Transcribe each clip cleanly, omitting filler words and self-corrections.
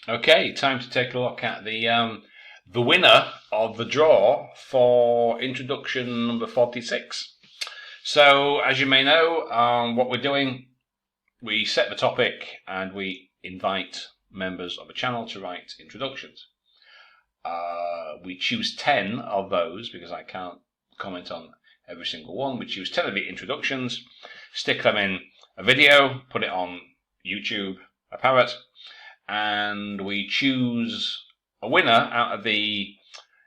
Okay, time to take a look at the winner of the draw for introduction number 46. So, as you may know, what we're doing, we set the topic and we invite members of the channel to write introductions. We choose 10 of those because I can't comment on every single one. We choose 10 of the introductions, stick them in a video, put it on YouTube, a parrot, and we choose a winner out of the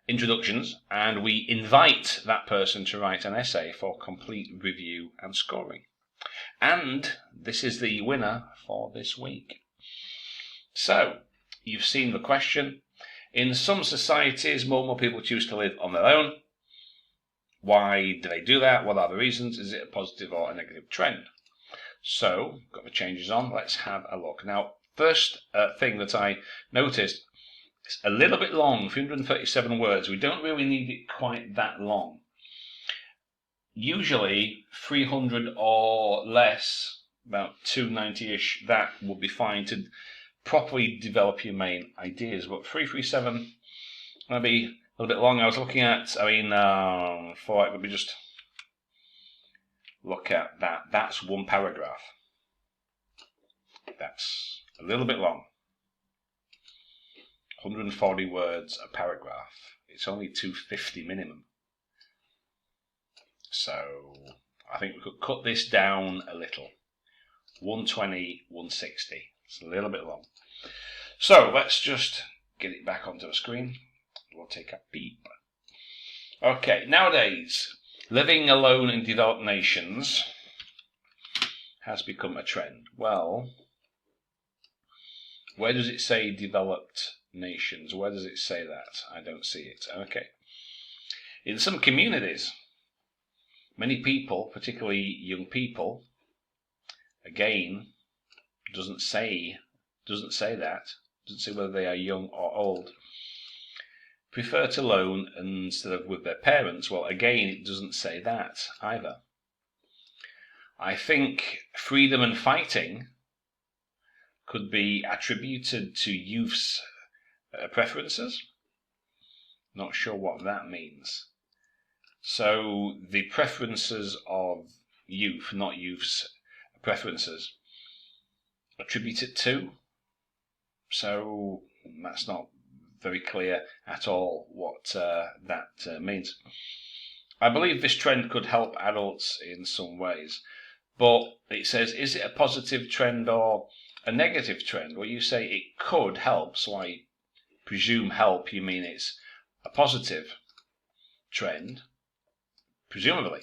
introductions, and we invite that person to write an essay for complete review and scoring. And this is the winner for this week. So, you've seen the question. In some societies, more and more people choose to live on their own. Why do they do that? What are the reasons? Is it a positive or a negative trend? So, got the changes on. Let's have a look. Now, first thing that I noticed, it's a little bit long, 337 words. We don't really need it quite that long. Usually 300 or less, about 290-ish, that would be fine to properly develop your main ideas. But 337 might be a little bit long. I was looking at, let me just look at that. That's one paragraph. That's a little bit long. 140 words a paragraph. It's only 250 minimum. So I think we could cut this down a little. 120, 160. It's a little bit long. So let's just get it back onto the screen. We'll take a peep. Okay, nowadays, living alone in developed nations has become a trend. Well, where does it say developed nations? Where does it say that? I don't see it. Okay. In some communities, many people, particularly young people, again, doesn't say that, doesn't say whether they are young or old, prefer to loan instead of with their parents. Well, again, it doesn't say that either. I think freedom and fighting could be attributed to youth's preferences. Not sure what that means. So the preferences of youth, not youth's preferences, attributed to. So that's not very clear at all what that means. I believe this trend could help adults in some ways, but it says, is it a positive trend or a negative trend? Well, you say it could help, so I presume help, you mean it's a positive trend, presumably.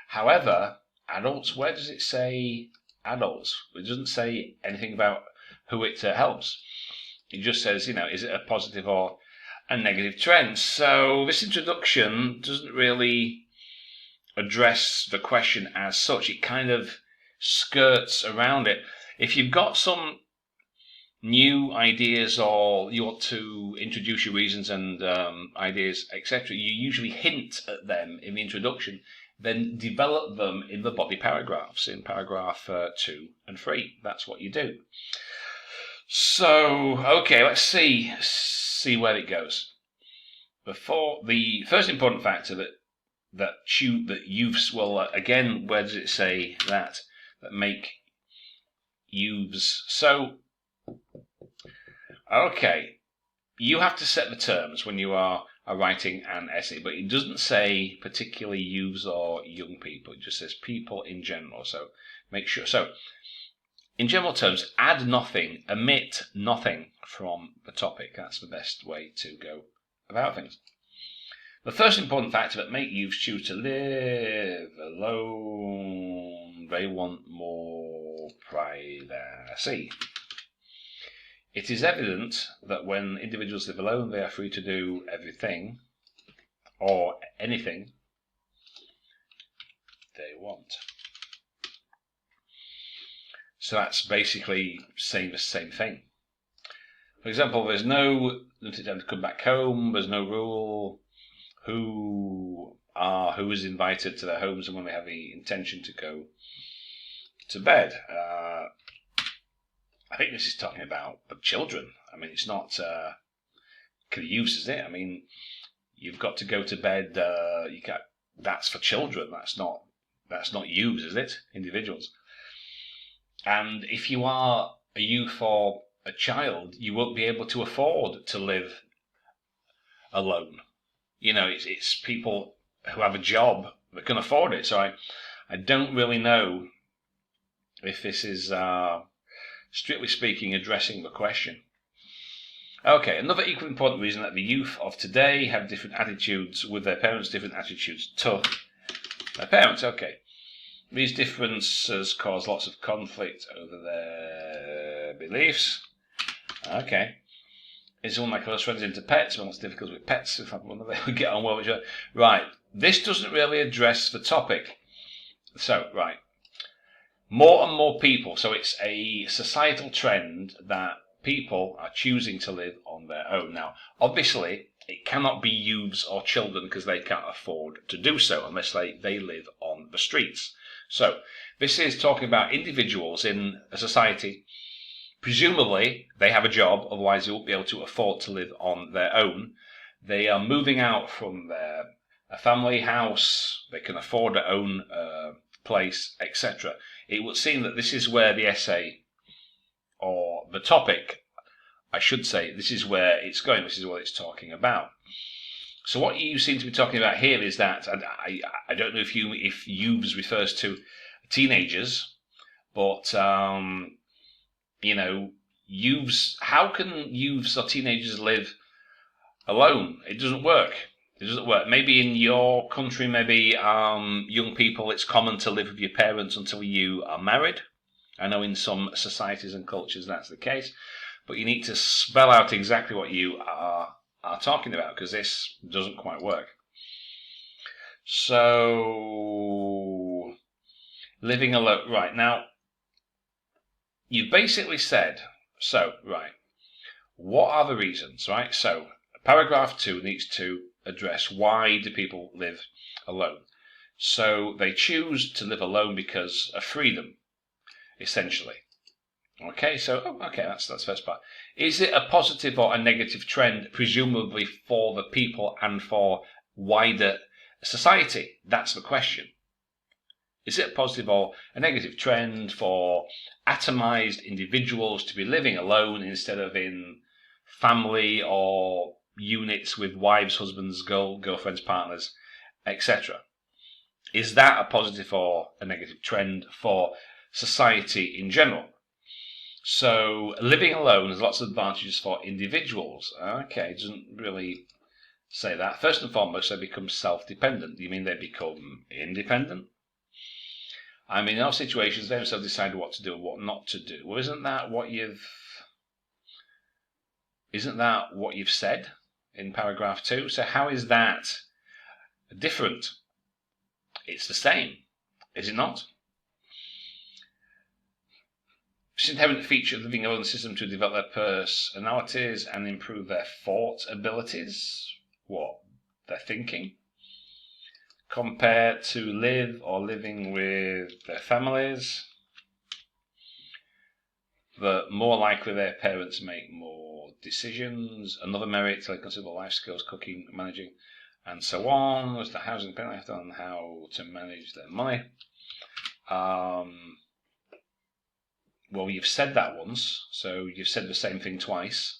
However, adults, where does it say adults? It doesn't say anything about who it helps. It just says, is it a positive or a negative trend? So this introduction doesn't really address the question as such. It kind of skirts around it. If you've got some new ideas or you want to introduce your reasons and ideas, etc., you usually hint at them in the introduction, then develop them in the body paragraphs, in paragraph 2 and 3. That's what you do. So, okay, let's see where it goes. Before the first important factor that youths will again, where does it say that make youths? So, okay, you have to set the terms when you are writing an essay, but it doesn't say particularly youths or young people. It just says people in general. So make sure. So, in general terms, add nothing, omit nothing from the topic. That's the best way to go about things. The first important factor that make youths choose to live alone, they want more privacy. It is evident that when individuals live alone, they are free to do everything or anything they want. So that's basically saying the same thing. For example, there's no limited time to come back home. There's no rule who is invited to their homes and when they have the intention to go to bed. I think this is talking about the children. I mean, it's not use, is it? I mean, you've got to go to bed. That's for children. That's not use, is it? Individuals. And if you are a youth or a child, you won't be able to afford to live alone. You know, it's people who have a job that can afford it. So I don't really know if this is, strictly speaking, addressing the question. Okay, another equally important reason that the youth of today have different attitudes with their parents, different attitudes to their parents. Okay, these differences cause lots of conflict over their beliefs. Okay. Is one of my close friends into pets? Well, it's difficult with pets. If I wonder they would get on well with each other. Right. This doesn't really address the topic. So, right. More and more people. So it's a societal trend that people are choosing to live on their own. Now, obviously, it cannot be youths or children because they can't afford to do so unless they live on the streets. So, this is talking about individuals in a society. Presumably, they have a job, otherwise they won't be able to afford to live on their own. They are moving out from their family house, they can afford their own place, etc. It would seem that this is where the essay, or the topic, I should say, this is where it's going, this is what it's talking about. So what you seem to be talking about here is that, and I don't know if youths refers to teenagers, but you know, youths, how can youths or teenagers live alone? It doesn't work. It doesn't work. Maybe in your country, maybe young people, it's common to live with your parents until you are married. I know in some societies and cultures that's the case, but you need to spell out exactly what you are talking about, because this doesn't quite work. So, living alone. Right, now, you basically said, so, right, what are the reasons, right? So, paragraph 2 needs to address why do people live alone. So, they choose to live alone because of freedom, essentially. Okay, so, that's the first part. Is it a positive or a negative trend, presumably for the people and for wider society? That's the question. Is it a positive or a negative trend for atomized individuals to be living alone instead of in family or units with wives, husbands, girlfriends, partners, etc.? Is that a positive or a negative trend for society in general? So living alone has lots of advantages for individuals. Okay, it doesn't really say that. First and foremost, they become self-dependent. You mean they become independent? I mean, in all situations, they themselves decide what to do and what not to do. Well, isn't that what you've said in paragraph 2? So how is that different? It's the same, is it not? It's an inherent feature of living alone in the system to develop their personalities and improve their thought abilities. What? Their thinking. Compared to live or living with their families, the more likely their parents make more decisions. Another merit, like considerable life skills, cooking, managing, and so on. Was the housing parent on how to manage their money. Well, you've said that once, so you've said the same thing twice.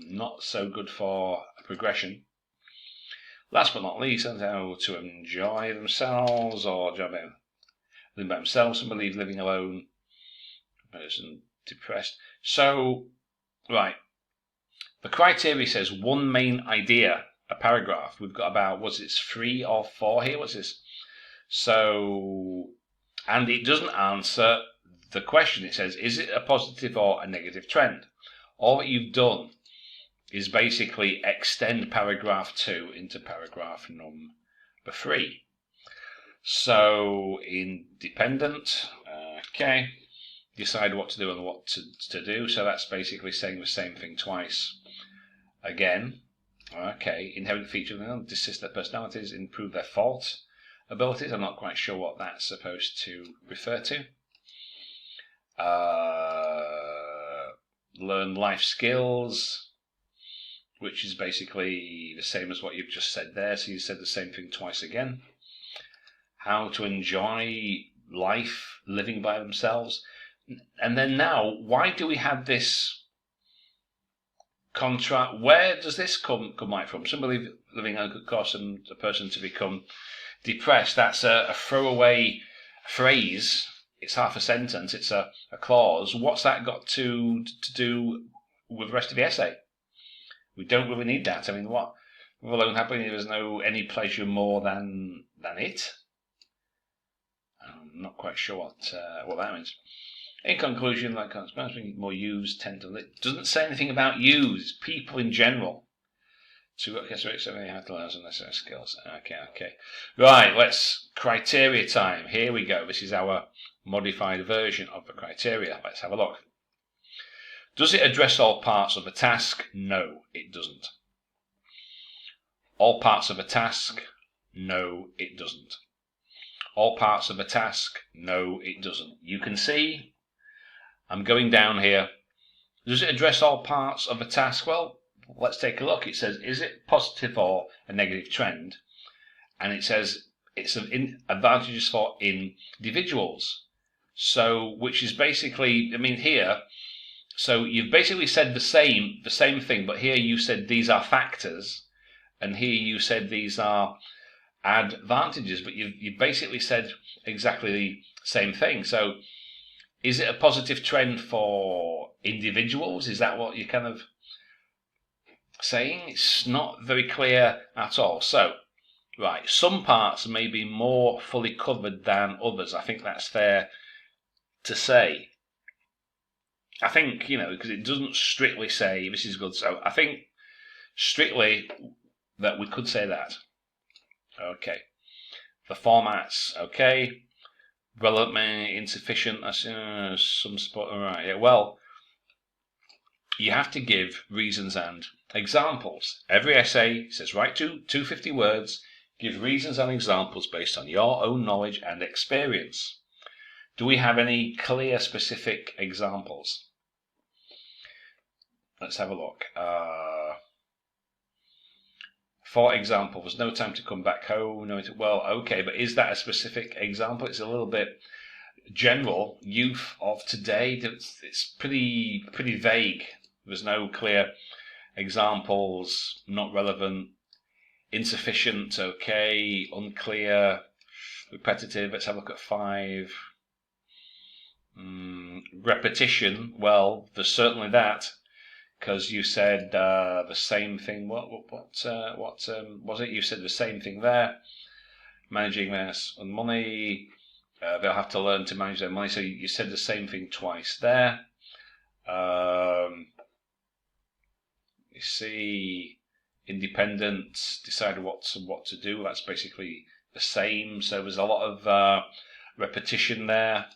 Not so good for progression. Last but not least, how to enjoy themselves or living by themselves. Some believe living alone, person depressed. So, right, the criteria says one main idea, a paragraph. We've got about, 3 or 4 here? What's this? So, and it doesn't answer the question. It says, is it a positive or a negative trend? All that you've done is basically extend paragraph 2 into paragraph number 3. So, independent, okay, decide what to do and what to do. So that's basically saying the same thing twice. Again, okay, inherent feature of them, assist their personalities, improve their thought abilities. I'm not quite sure what that's supposed to refer to. Learn life skills, which is basically the same as what you've just said there. So you said the same thing twice again. How to enjoy life, living by themselves. And then now, why do we have this contract? Where does this come like from? Somebody living on a course and a person to become depressed. That's a throwaway phrase. It's half a sentence. It's a clause. What's that got to do with the rest of the essay? We don't really need that. I mean, what? With alone happy, there's no any pleasure more than it. I'm not quite sure what that means. In conclusion, like more yous tend to. It doesn't say anything about yous. People in general. To okay, so they have to learn some necessary skills. Okay. Right, let's criteria time. Here we go. This is our modified version of the criteria. Let's have a look. Does it address all parts of a task? No, it doesn't. All parts of a task? No, it doesn't. All parts of a task? No, it doesn't. You can see I'm going down here. Does it address all parts of a task? Well, let's take a look. It says, is it positive or a negative trend? And it says it's advantages for individuals. So, which is basically, I mean, here, so you've basically said the same thing, but here you said these are factors, and here you said these are advantages, but you've basically said exactly the same thing. So, is it a positive trend for individuals? Is that what you're kind of saying? It's not very clear at all. So, right, some parts may be more fully covered than others. I think that's fair to say. I think, because it doesn't strictly say this is good. So I think strictly that we could say that. Okay. The formats, okay. Relevant, insufficient, some support. All right, yeah. Well, you have to give reasons and examples. Every essay says write 250 words, give reasons and examples based on your own knowledge and experience. Do we have any clear, specific examples? Let's have a look. For example, there's no time to come back home. Well, okay, but is that a specific example? It's a little bit general. Youth of today, it's pretty vague. There's no clear examples, not relevant, insufficient, okay, unclear, repetitive. Let's have a look at 5. Repetition, well, there's certainly that, because you said the same thing. What was it? You said the same thing there. Managing their money, they'll have to learn to manage their money. So you said the same thing twice there. You see, independent, decide what to do. That's basically the same. So there's a lot of repetition there.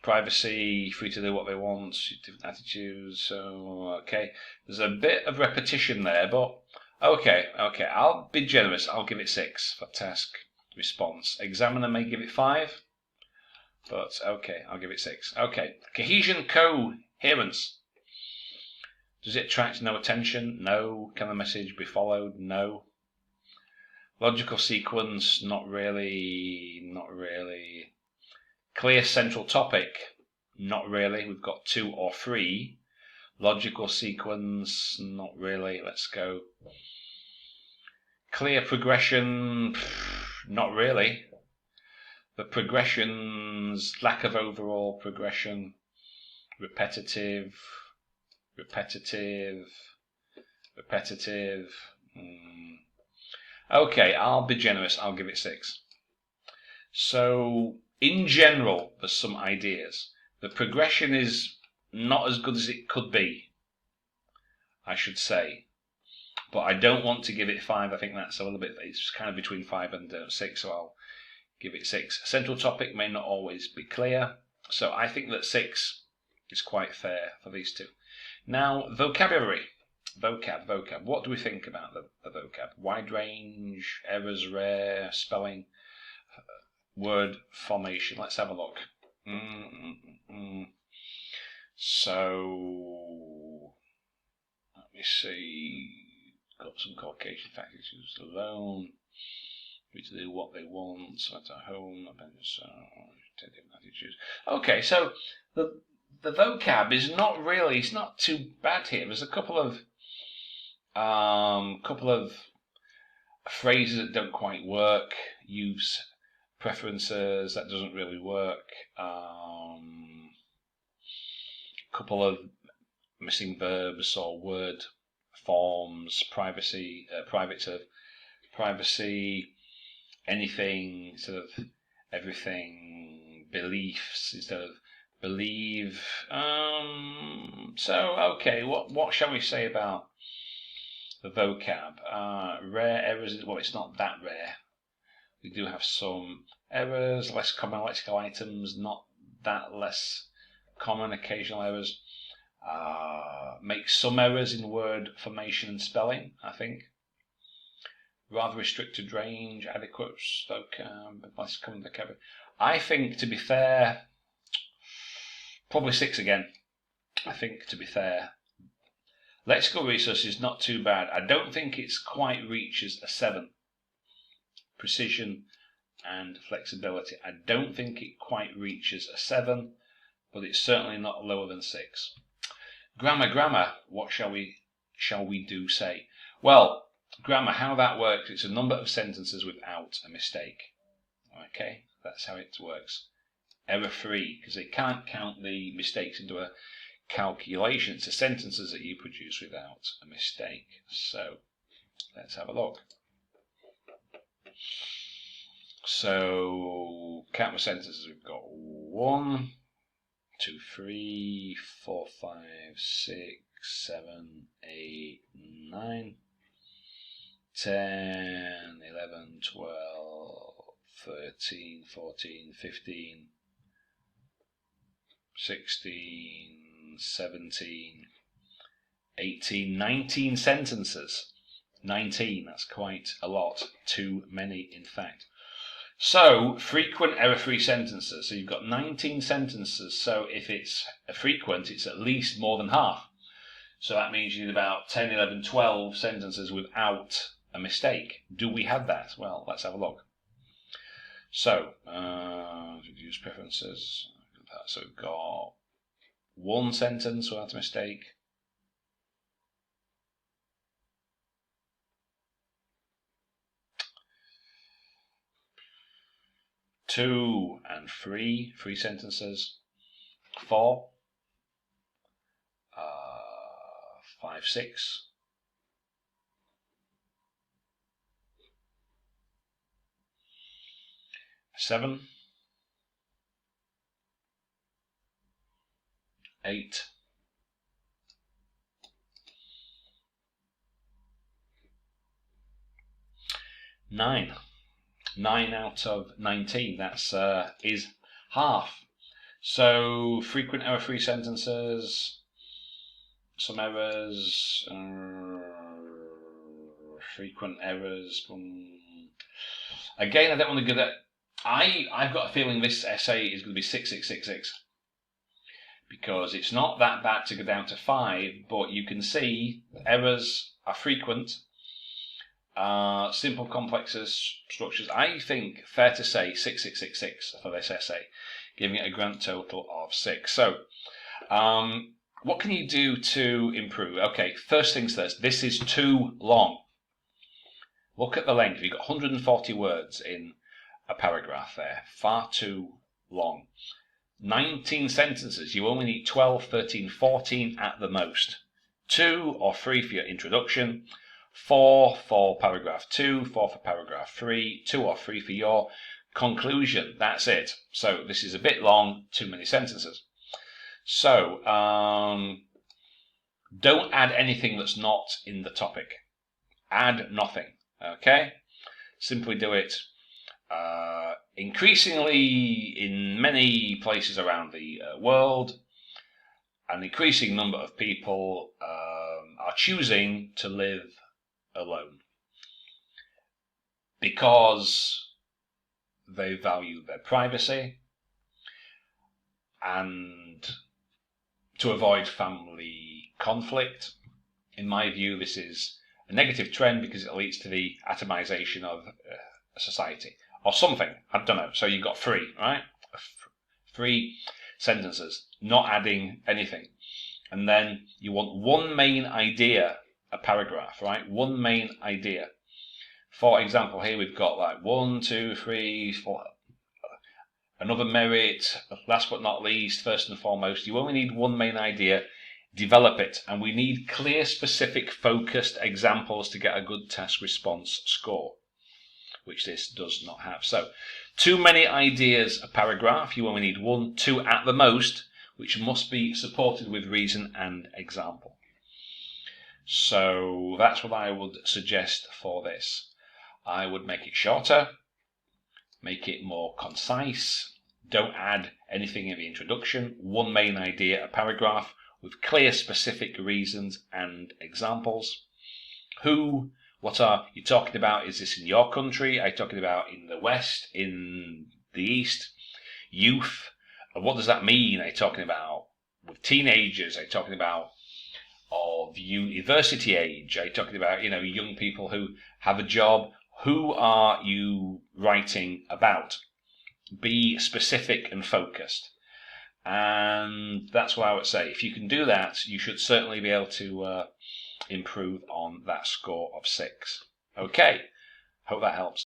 Privacy, free to do what they want, different attitudes. So, okay, there's a bit of repetition there, but okay, I'll be generous. I'll give it 6 for task response. Examiner may give it 5, but okay, I'll give it 6. Okay, cohesion, coherence. Does it attract no attention? No. Can the message be followed? No. Logical sequence? Not really. Clear central topic? Not really. We've got 2 or 3. Logical sequence? Not really. Let's go. Clear progression? Not really. The progressions, lack of overall progression. Repetitive. Okay, I'll be generous. I'll give it 6. So, in general, there's some ideas. The progression is not as good as it could be, I should say. But I don't want to give it 5. I think that's a little bit, it's kind of between 5 and 6, so I'll give it 6. Central topic may not always be clear, so I think that 6 is quite fair for these two. Now, vocabulary. Vocab. What do we think about the vocab? Wide range, errors rare, spelling, word formation. Let's have a look. So let me see. Got some collocation factors used alone. We to do what they want. So at home, attitudes. Okay, so the vocab is not really. It's not too bad here. There's a couple of phrases that don't quite work. Use preferences, that doesn't really work. Couple of missing verbs or word forms. Privacy, private of privacy. Anything instead of everything. Beliefs instead of believe. So okay, what shall we say about the vocab? Rare errors. Well, it's not that rare. We do have some errors, less common lexical items, not that less common, occasional errors. Make some errors in word formation and spelling, I think. Rather restricted range, adequate vocab, less common vocabulary. I think, to be fair, probably 6 again. I think, to be fair. Lexical resources is not too bad. I don't think it's quite reaches a 7. Precision and flexibility. I don't think it quite reaches a 7, but it's certainly not lower than 6. Grammar. What shall we do say? Well, grammar, how that works, it's a number of sentences without a mistake. Okay, that's how it works. Error-free, because they can't count the mistakes into a calculation. It's the sentences that you produce without a mistake. So, let's have a look. So, count the sentences. We've got 1, 2, 3, 4, 5, 6, 7, 8, 9, 10, 11, 12, 13, 14, 15, 16, 17, 18, 19 sentences. 19, that's quite a lot. Too many, in fact. So, frequent error-free sentences. So you've got 19 sentences. So if it's a frequent, it's at least more than half. So that means you need about 10, 11, 12 sentences without a mistake. Do we have that? Well, let's have a look. So, use preferences. So we've got 1 sentence without a mistake. 2 and 3 sentences. 4, 5, 6. 7, 8, 9. 9 out of 19. That's is half. So frequent error-free sentences, some errors, frequent errors. Again, I don't want to go that. I've got a feeling this essay is going to be 6666 because it's not that bad to go down to 5, but you can see errors are frequent. Simple complexes, structures. I think fair to say 6666 for this essay, giving it a grand total of 6. So, what can you do to improve? Okay, first things first. This is too long. Look at the length. You've got 140 words in a paragraph there. Far too long. 19 sentences. You only need 12, 13, 14 at the most. 2 or 3 for your introduction. 4 for paragraph 2, 4 for paragraph 3, 2 or 3 for your conclusion. That's it. So this is a bit long, too many sentences. So don't add anything that's not in the topic. Add nothing. Okay? Simply do it. Increasingly, in many places around the world, an increasing number of people are choosing to live alone because they value their privacy, and to avoid family conflict. In my view, this is a negative trend because it leads to the atomization of a society or something. I don't know. So you've got 3, right? 3 sentences, not adding anything. And then you want one main idea, a paragraph, right? One main idea. For example, here we've got like 1, 2, 3, 4. Another merit, last but not least, first and foremost, you only need one main idea, develop it. And we need clear, specific, focused examples to get a good test response score, which this does not have. So, too many ideas a paragraph, you only need 1, 2 at the most, which must be supported with reason and example. So that's what I would suggest for this. I would make it shorter, make it more concise, don't add anything in the introduction, one main idea a paragraph with clear specific reasons and examples. Who, what are you talking about? Is this in your country? Are you talking about in the West, in the East? Youth, what does that mean? Are you talking about with teenagers? Are you talking about of university age? Are you talking about, young people who have a job? Who are you writing about? Be specific and focused. And that's what I would say. If you can do that, you should certainly be able to improve on that score of 6. Okay, hope that helps.